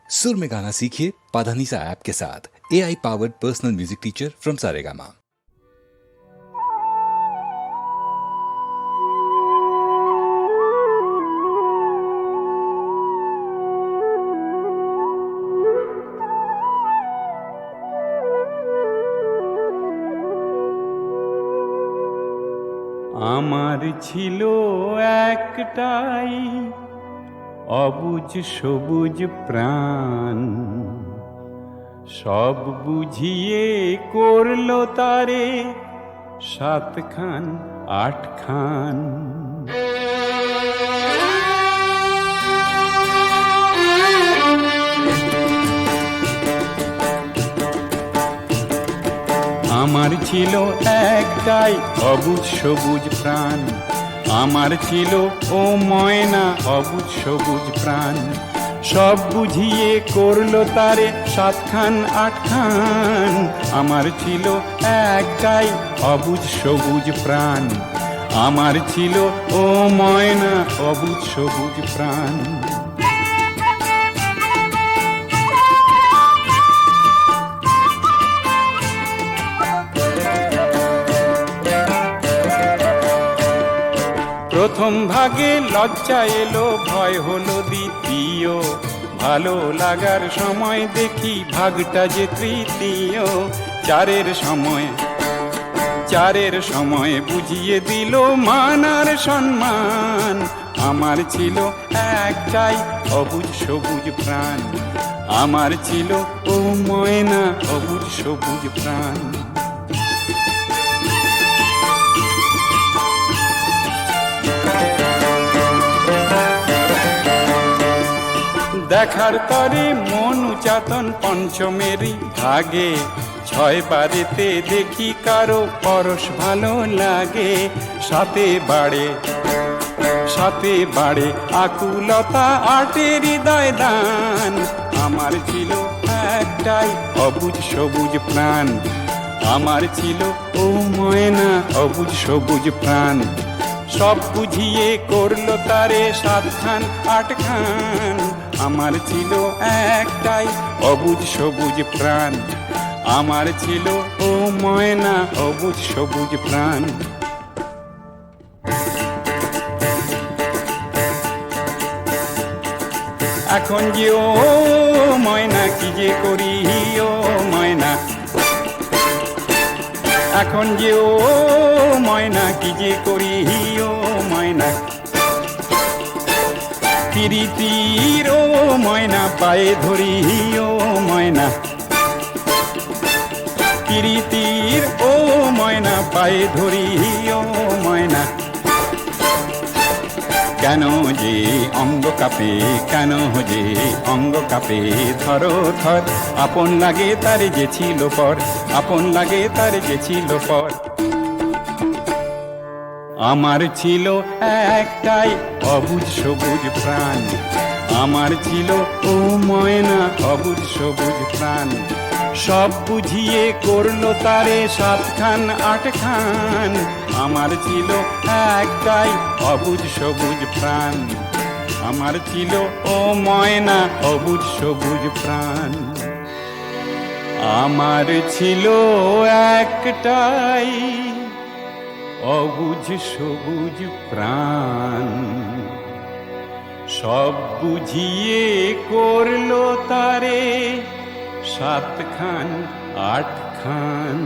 सुर में गाना सीखिए पाधानीसा ऐप के साथ। AI powered personal music teacher from Saregama. আমার ছিল একটাই অবুঝ সবুজ প্রাণ, সব বুঝিয়ে করলো তারে সাতখান আটখান। আমার ছিল একটাই অবুঝ সবুজ প্রাণ, আমার ছিল ও ময়না অবুঝ সবুজ প্রাণ, সব বুঝিয়ে করলো তারে সাতখান আটখান। আমার ছিল একটাই অবুঝ সবুজ প্রাণ, আমার ছিল ও ময়না অবুঝ সবুজ প্রাণ। প্রথম ভাগে লজ্জা এলো, ভয় হলো দ্বিতীয়, ভালো লাগার সময় দেখি ভাগটা যে তৃতীয়। চারের সময় বুঝিয়ে দিল মান আর সম্মান। আমার ছিল একটাই অবুঝ সবুজ প্রাণ, আমার ছিল ও ময়না অবুঝ সবুজ প্রাণ। দেখার তরে মন উচাতন পঞ্চমেরই ভাগে, ছয় বারেতে দেখি কারো পরশ ভালো লাগে। সাথে বাড়ে আকুলতা আটে হৃদয় দান। আমার ছিল একটাই অবুঝ সবুজ প্রাণ, আমার ছিল ও ময়না অবুঝ সবুজ প্রাণ, সব বুঝিয়ে করলো তারে সাতখান আটখান। আমার ছিল একটাই অবুঝ সবুজ প্রাণ, আমার ছিল ও ময়না অবুঝ সবুজ প্রাণ। এখন যে ও ময়না কি যে করি ও ময়না, এখন যে ও ময়না কি যে করি ও ময়না। প্রীতির ও ময়না পায়ে ধরি ও ময়না, প্রীতির ও ময়না পায়ে ধরি ও ময়না। কেন যে অঙ্গ কাঁপে, কেন যে অঙ্গ কাঁপে, ধরো ধর আপন লাগে তার যে ছিল পর, আপন লাগে তার যে ছিল পর। আমার ছিল একটাই অবুঝ সবুজ প্রাণ, আমার ছিল ও ময়না অবুঝ সবুজ প্রাণ, সব বুঝিয়ে করলো তারে সাতখান আটখান। আমার ছিল একটাই অবুঝ সবুজ প্রাণ, আমার ছিল ও ময়না অবুঝ সবুজ প্রাণ। আমার ছিল একটাই অবুঝ সবুজ প্রাণ, সব বুঝিয়ে করলো তারে সাতখান আটখান।